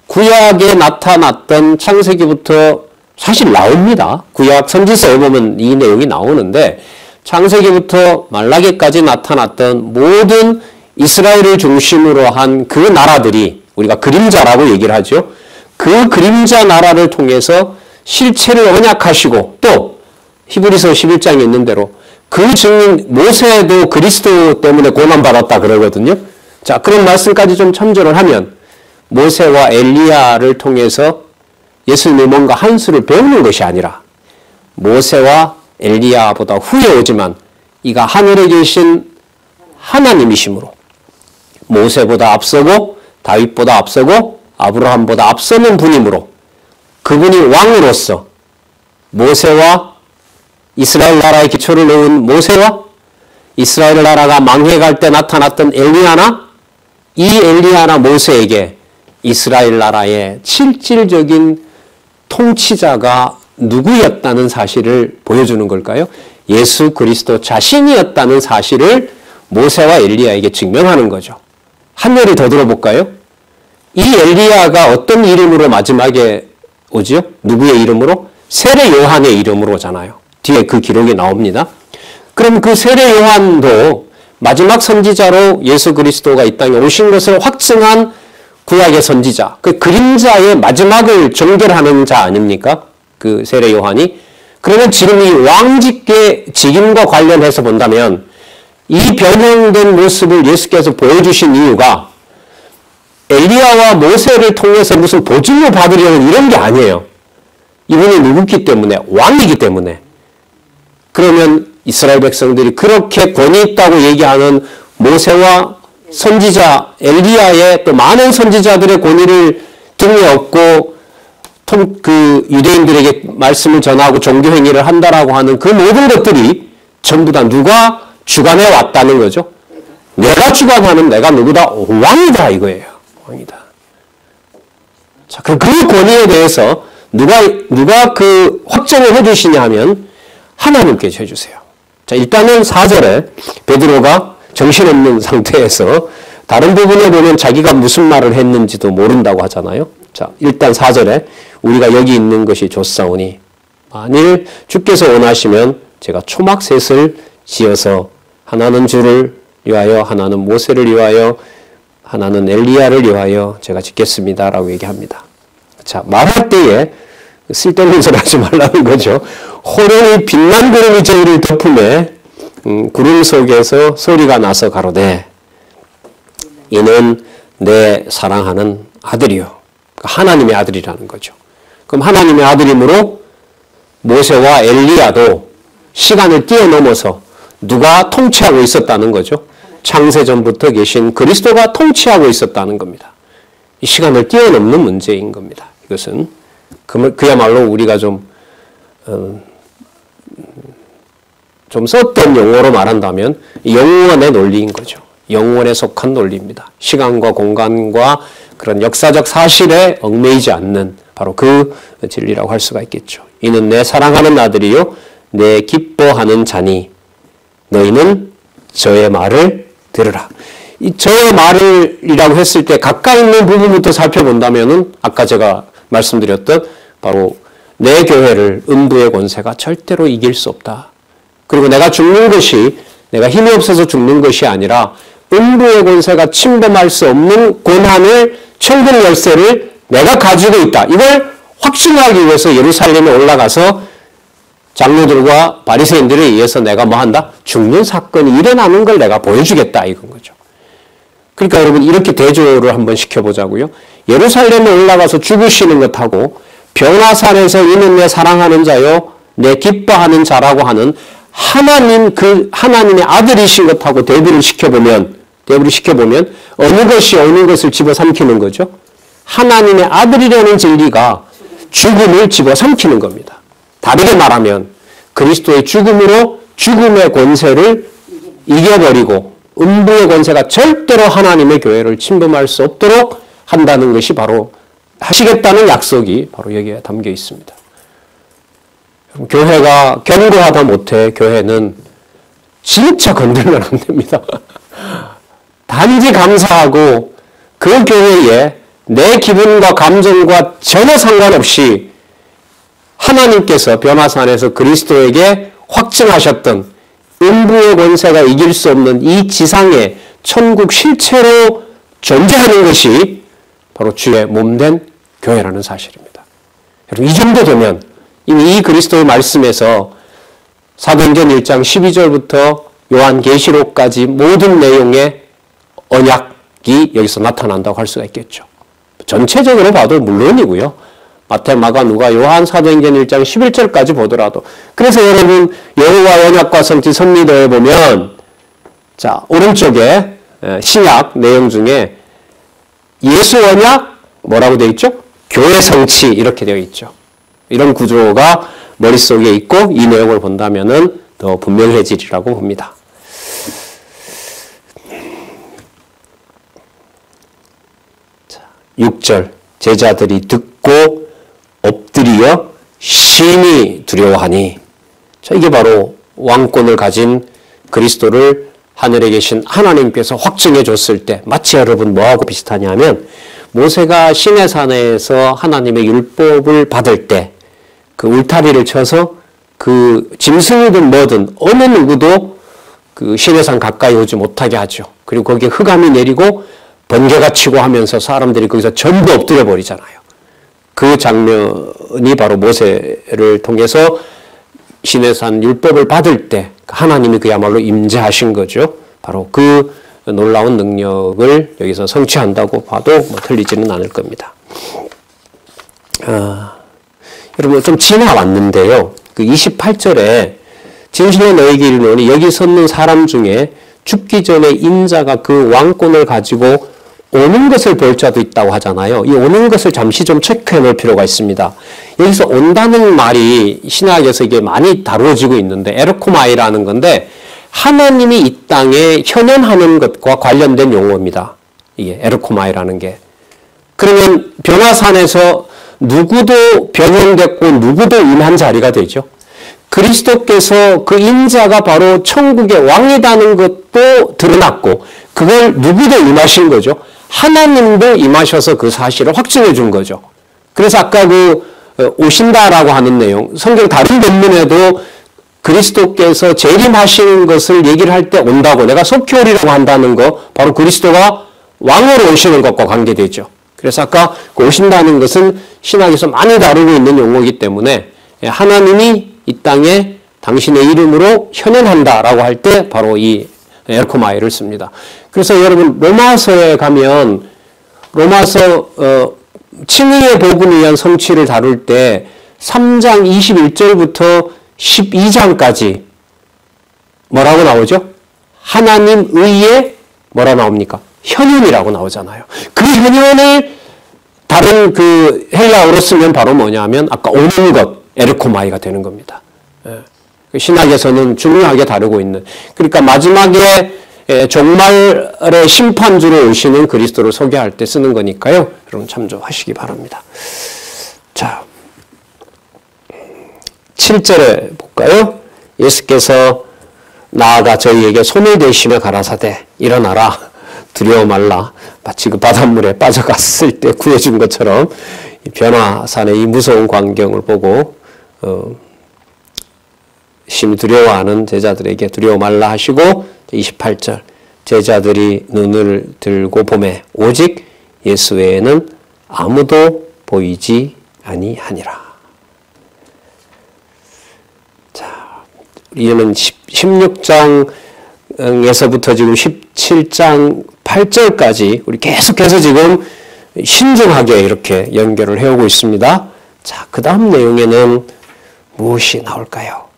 구약에 나타났던 창세기부터 사실 나옵니다. 구약 선지서에 보면 이 내용이 나오는데 창세기부터 말라기까지 나타났던 모든 이스라엘을 중심으로 한 그 나라들이 우리가 그림자라고 얘기를 하죠. 그 그림자 나라를 통해서 실체를 언약하시고 또 히브리서 11장에 있는 대로 그 증인 모세도 그리스도 때문에 고난받았다 그러거든요. 자, 그런 말씀까지 좀 참조를 하면 모세와 엘리야를 통해서 예수님이 뭔가 한 수를 배우는 것이 아니라 모세와 엘리야보다 후에 오지만 이가 하늘에 계신 하나님이시므로 모세보다 앞서고 다윗보다 앞서고 아브라함보다 앞서는 분이므로 그분이 왕으로서 모세와 이스라엘 나라의 기초를 놓은 모세와 이스라엘 나라가 망해갈 때 나타났던 엘리야나 이 엘리야나 모세에게 이스라엘 나라의 실질적인 통치자가 누구였다는 사실을 보여주는 걸까요? 예수 그리스도 자신이었다는 사실을 모세와 엘리야에게 증명하는 거죠. 한 예를 더 들어볼까요? 이 엘리야가 어떤 이름으로 마지막에 오지요? 누구의 이름으로? 세례 요한의 이름으로 오잖아요. 뒤에 그 기록이 나옵니다. 그럼 그 세례 요한도 마지막 선지자로 예수 그리스도가 이 땅에 오신 것을 확증한 구약의 선지자, 그 그림자의 마지막을 정결하는 자 아닙니까? 그 세례 요한이. 그러면 지금 이 왕직계 직임과 관련해서 본다면 이 변형된 모습을 예수께서 보여주신 이유가 엘리야와 모세를 통해서 무슨 보증을 받으려는 이런 게 아니에요. 이분이 누구기 때문에? 왕이기 때문에. 그러면 이스라엘 백성들이 그렇게 권위 있다고 얘기하는 모세와 선지자 엘리야의 또 많은 선지자들의 권위를 등에 업고 그 유대인들에게 말씀을 전하고 종교 행위를 한다라고 하는 그 모든 것들이 전부 다 누가 주관해 왔다는 거죠. 내가 주관하는 내가 누구다? 왕이다 이거예요. 왕이다. 자, 그럼 그 권위에 대해서 누가 그 확정을 해주시냐 하면 하나님께서 해주세요. 자, 일단은 4절에 베드로가 정신없는 상태에서 다른 부분에 보면 자기가 무슨 말을 했는지도 모른다고 하잖아요. 자, 일단 4절에 우리가 여기 있는 것이 좋사오니 만일 주께서 원하시면 제가 초막셋을 지어서 하나는 주를 위하여 하나는 모세를 위하여 하나는 엘리야를 위하여 제가 짓겠습니다 라고 얘기합니다. 자, 말할 때에 쓸데없는 소리 하지 말라는 거죠. 호련히 빛난 구름이 저희를 덮음에 구름 속에서 소리가 나서 가로되 이는 내 사랑하는 아들이요. 하나님의 아들이라는 거죠. 그럼 하나님의 아들이므로 모세와 엘리야도 시간을 뛰어넘어서 누가 통치하고 있었다는 거죠. 창세전부터 계신 그리스도가 통치하고 있었다는 겁니다. 이 시간을 뛰어넘는 문제인 겁니다. 이것은 그야말로 우리가 좀 좀 썼던 용어로 말한다면 영원의 논리인 거죠. 영원에 속한 논리입니다. 시간과 공간과 그런 역사적 사실에 얽매이지 않는 바로 그 진리라고 할 수가 있겠죠. 이는 내 사랑하는 아들이요 내 기뻐하는 자니 너희는 저의 말을 들으라. 이 저의 말을이라고 했을 때 가까이 있는 부분부터 살펴본다면은 아까 제가 말씀드렸던 바로 내 교회를 음부의 권세가 절대로 이길 수 없다. 그리고 내가 죽는 것이 내가 힘이 없어서 죽는 것이 아니라 음부의 권세가 침범할 수 없는 권한을 천국 열쇠를 내가 가지고 있다. 이걸 확증하기 위해서 예루살렘에 올라가서 장로들과 바리새인들에 의해서 내가 뭐 한다? 죽는 사건이 일어나는 걸 내가 보여주겠다 이건 거죠. 그러니까 여러분 이렇게 대조를 한번 시켜보자고요. 예루살렘에 올라가서 죽으시는 것하고 변화산에서 이는 내 사랑하는 자요 내 기뻐하는 자라고 하는 하나님 그 하나님의 아들이신 것하고 대비를 시켜보면 어느 것이 어느 것을 집어삼키는 거죠? 하나님의 아들이라는 진리가 죽음을 집어삼키는 겁니다. 다르게 말하면 그리스도의 죽음으로 죽음의 권세를 이겨버리고 음부의 권세가 절대로 하나님의 교회를 침범할 수 없도록 한다는 것이 바로 하시겠다는 약속이 바로 여기에 담겨 있습니다. 교회가 견고하다 못해 교회는 진짜 건들면 안 됩니다. 단지 감사하고 그 교회에 내 기분과 감정과 전혀 상관없이 하나님께서 변화산에서 그리스도에게 확증하셨던 음부의 권세가 이길 수 없는 이 지상의 천국 실체로 존재하는 것이 바로 주의 몸된 교회라는 사실입니다. 여러분 이 정도 되면 이미 이 그리스도의 말씀에서 사도행전 1장 12절부터 요한계시록까지 모든 내용의 언약이 여기서 나타난다고 할 수가 있겠죠. 전체적으로 봐도 물론이고요. 마태, 마가, 누가, 요한, 사도행전 1장 11절까지 보더라도 그래서 여러분 여호와 언약과 성취 선미도에 보면 자 오른쪽에 신약 내용 중에 예수 언약 뭐라고 되어 있죠? 교회 성취 이렇게 되어 있죠. 이런 구조가 머릿속에 있고 이 내용을 본다면은 더 분명해지리라고 봅니다. 6절 제자들이 듣고 엎드리어 심히 두려워하니 자, 이게 바로 왕권을 가진 그리스도를 하늘에 계신 하나님께서 확증해 줬을 때 마치 여러분 뭐하고 비슷하냐면 모세가 시내산에서 하나님의 율법을 받을 때 그 울타리를 쳐서 그 짐승이든 뭐든 어느 누구도 그 시내산 가까이 오지 못하게 하죠. 그리고 거기에 흑암이 내리고 번개가 치고 하면서 사람들이 거기서 전부 엎드려 버리잖아요. 그 장면이 바로 모세를 통해서 시내산 율법을 받을 때 하나님이 그야말로 임재하신 거죠. 바로 그 놀라운 능력을 여기서 성취한다고 봐도 뭐 틀리지는 않을 겁니다. 여러분 좀 지나왔는데요. 그 28절에 진실로 너희에게 이르노니 여기 섰는 사람 중에 죽기 전에 인자가 그 왕권을 가지고 오는 것을 볼 자도 있다고 하잖아요. 이 오는 것을 잠시 좀 체크해 볼 필요가 있습니다. 여기서 온다는 말이 신학에서 이게 많이 다루어지고 있는데 에르코마이라는 건데 하나님이 이 땅에 현현하는 것과 관련된 용어입니다. 이게 에르코마이라는 게. 그러면 변화산에서 누구도 변형됐고 누구도 임한 자리가 되죠. 그리스도께서 그 인자가 바로 천국의 왕이라는 것도 드러났고 그걸 누구도 임하신 거죠. 하나님도 임하셔서 그 사실을 확증해 준 거죠. 그래서 아까 그 오신다라고 하는 내용 성경 다른 본문에도 그리스도께서 재림하시는 것을 얘기를 할 때 온다고 내가 속히 오리라고 한다는 거 바로 그리스도가 왕으로 오시는 것과 관계되죠. 그래서 아까 그 오신다는 것은 신학에서 많이 다루고 있는 용어이기 때문에 하나님이 이 땅에 당신의 이름으로 현현한다라고 할 때 바로 이 에르코마이를 씁니다. 그래서 여러분 로마서에 가면 로마서 칭의의 복음에 의한 성취를 다룰 때 3장 21절부터 12장까지 뭐라고 나오죠? 하나님 의에 뭐라 나옵니까? 현현이라고 나오잖아요. 그 현현을 다른 그 헬라어로 쓰면 바로 뭐냐면 아까 오는 것, 에르코마이가 되는 겁니다. 신학에서는 중요하게 다루고 있는. 그러니까 마지막에 종말의 심판주로 오시는 그리스도를 소개할 때 쓰는 거니까요. 여러분 참조하시기 바랍니다. 자, 7절에 볼까요? 예수께서 나아가 저희에게 손을 대시며 가라사대 일어나라 두려워 말라. 마치 그 바닷물에 빠져갔을 때 구해준 것처럼 변화산의 이 무서운 광경을 보고 심히 두려워하는 제자들에게 두려워 말라 하시고 28절 제자들이 눈을 들고 보매 오직 예수 외에는 아무도 보이지 아니하니라. 자, 이제는 16장에서부터 지금 17장 8절까지 우리 계속해서 지금 신중하게 이렇게 연결을 해오고 있습니다. 자, 그 다음 내용에는 무엇이 나올까요?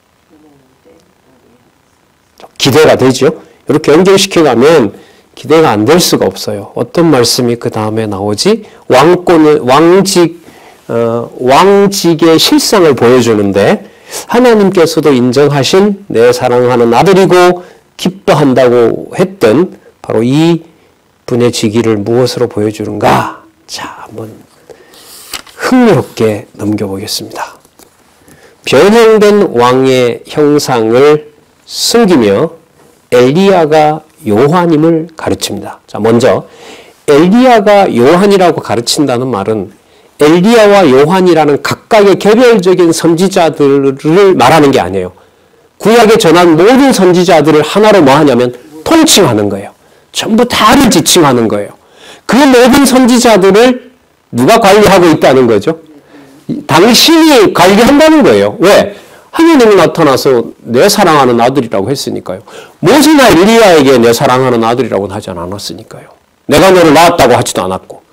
기대가 되죠? 이렇게 연결시켜가면 기대가 안 될 수가 없어요. 어떤 말씀이 그 다음에 나오지? 왕직의 실상을 보여주는데 하나님께서도 인정하신 내 사랑하는 아들이고 기뻐한다고 했던 바로 이 분의 직위를 무엇으로 보여주는가? 자, 한번 흥미롭게 넘겨보겠습니다. 변형된 왕의 형상을 숨기며 엘리야가 요한임을 가르칩니다. 자, 먼저 엘리야가 요한이라고 가르친다는 말은 엘리야와 요한이라는 각각의 개별적인 선지자들을 말하는 게 아니에요. 구약에 전한 모든 선지자들을 하나로 뭐 하냐면 통칭하는 거예요. 전부 다를 지칭하는 거예요. 그 모든 선지자들을 누가 관리하고 있다는 거죠? 당신이 관리한다는 거예요. 왜? 하나님이 나타나서 내 사랑하는 아들이라고 했으니까요. 모세나 엘리야에게 내 사랑하는 아들이라고는 하지 않았으니까요. 내가 너를 낳았다고 하지도 않았고.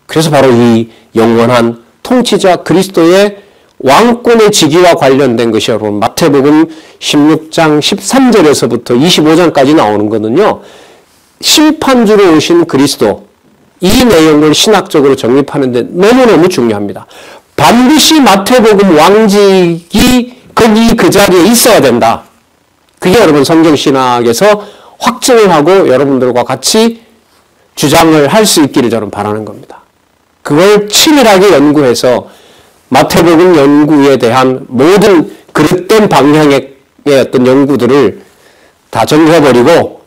그래서 바로 이 영원한 통치자 그리스도의 왕권의 직위와 관련된 것이 여러분 마태복음 16장 13절에서부터 25장까지 나오는 거는요. 심판주로 오신 그리스도 이 내용을 신학적으로 정립하는 데 너무너무 중요합니다. 반드시 마태복음 왕직이 거기 그 자리에 있어야 된다. 그게 여러분 성경신학에서 확증을 하고 여러분들과 같이 주장을 할 수 있기를 저는 바라는 겁니다. 그걸 치밀하게 연구해서 마태복음 연구에 대한 모든 그릇된 방향의 어떤 연구들을 다 정리해버리고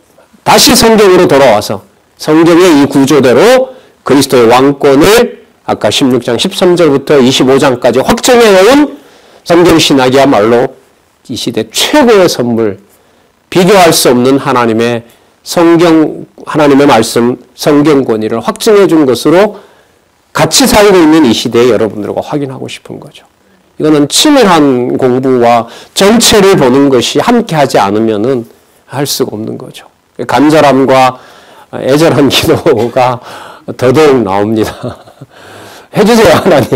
다시 성경으로 돌아와서 성경의 이 구조대로 그리스도의 왕권을 아까 16장 13절부터 25장까지 확정해놓은 성경신학이야말로 이 시대 최고의 선물, 비교할 수 없는 하나님의 하나님의 말씀, 성경 권위를 확증해 준 것으로 같이 살고 있는 이 시대에 여러분들과 확인하고 싶은 거죠. 이거는 치밀한 공부와 전체를 보는 것이 함께 하지 않으면은 할 수가 없는 거죠. 간절함과 애절한 기도가 더더욱 나옵니다. 해주세요, 하나님.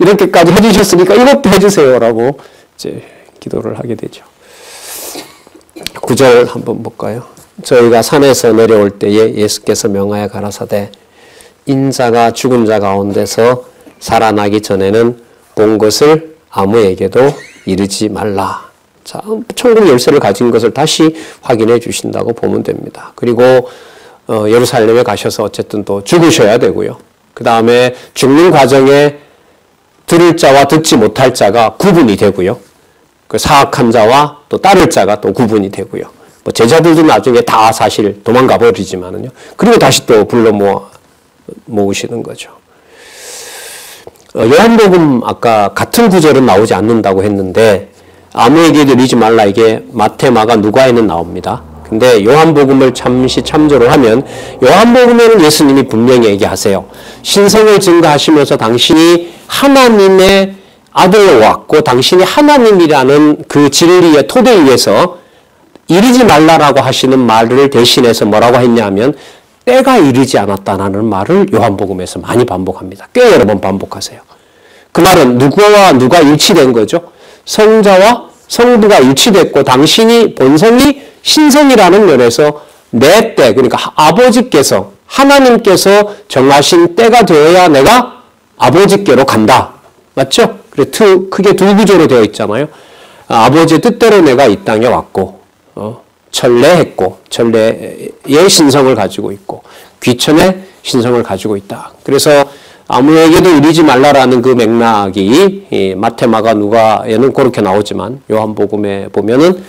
이렇게까지 해주셨으니까 이것도 해주세요라고 이제 기도를 하게 되죠. 9절 한번 볼까요? 저희가 산에서 내려올 때에 예수께서 명하여 가라사대 인자가 죽은 자 가운데서 살아나기 전에는 본 것을 아무에게도 이르지 말라. 자, 천국 열쇠를 가진 것을 다시 확인해 주신다고 보면 됩니다. 그리고 예루살렘에 가셔서 어쨌든 또 죽으셔야 되고요. 그 다음에 죽는 과정에 들을 자와 듣지 못할 자가 구분이 되고요. 그 사악한 자와 또 따를 자가 또 구분이 되고요. 뭐 제자들도 나중에 다 사실 도망가 버리지만은요. 그리고 다시 또 불러 모으시는 거죠. 요한복음 아까 같은 구절은 나오지 않는다고 했는데 아무에게도 이르지 말라 이게 마태, 마가, 누가에는 나옵니다. 근데 요한복음을 잠시 참조를 하면 요한복음에는 예수님이 분명히 얘기하세요. 신성을 증거하시면서 당신이 하나님의 아들로 왔고 당신이 하나님이라는 그 진리의 토대 위에서 이르지 말라라고 하시는 말을 대신해서 뭐라고 했냐 하면 때가 이르지 않았다라는 말을 요한복음에서 많이 반복합니다. 꽤 여러 번 반복하세요. 그 말은 누구와 누가 일치된 거죠? 성자와 성부가 일치됐고 당신이 본성이 신성이라는 면에서 내 때, 그러니까 아버지께서 하나님께서 정하신 때가 되어야 내가 아버지께로 간다. 맞죠? 그래 크게 두 구조로 되어 있잖아요. 아버지의 뜻대로 내가 이 땅에 왔고 천례했고 천례의 신성을 가지고 있고 귀천의 신성을 가지고 있다. 그래서 아무에게도 이르지 말라라는 그 맥락이 마태, 마가, 누가에는 그렇게 나오지만 요한복음에 보면은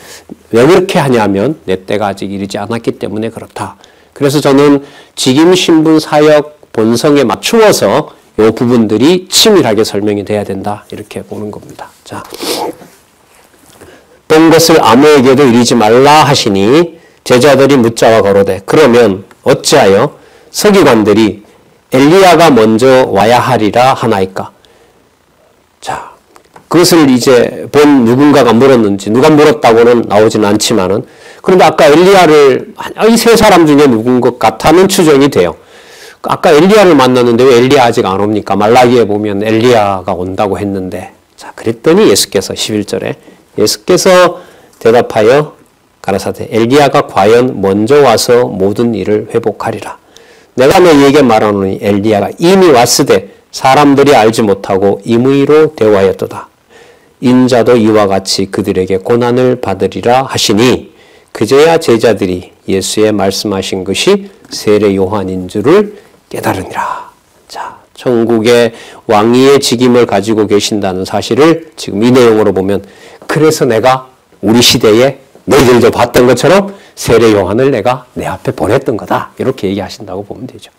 왜 그렇게 하냐면 내 때가 아직 이르지 않았기 때문에 그렇다. 그래서 저는 직임, 신분, 사역, 본성에 맞추어서 이 부분들이 치밀하게 설명이 돼야 된다. 이렇게 보는 겁니다. 자, 본 것을 아무에게도 이르지 말라 하시니 제자들이 묻자와 거로되 그러면 어찌하여 서기관들이 엘리야가 먼저 와야 하리라 하나이까? 자, 그것을 이제 본 누군가가 물었는지 누가 물었다고는 나오진 않지만은 그런데 아까 엘리야를 이 세 사람 중에 누군 것 같다는 추정이 돼요. 아까 엘리야를 만났는데 왜 엘리야 아직 안 옵니까? 말라기에 보면 엘리야가 온다고 했는데 자, 그랬더니 예수께서 11절에 예수께서 대답하여 가라사대 엘리야가 과연 먼저 와서 모든 일을 회복하리라. 내가 너희에게 말하노니 엘리야가 이미 왔으되 사람들이 알지 못하고 임의로 대화하였도다. 인자도 이와 같이 그들에게 고난을 받으리라 하시니 그제야 제자들이 예수의 말씀하신 것이 세례 요한인 줄을 깨달으니라. 자, 천국의 왕위의 직임을 가지고 계신다는 사실을 지금 이 내용으로 보면 그래서 내가 우리 시대에 너희들도 봤던 것처럼 세례 요한을 내가 내 앞에 보냈던 거다. 이렇게 얘기하신다고 보면 되죠.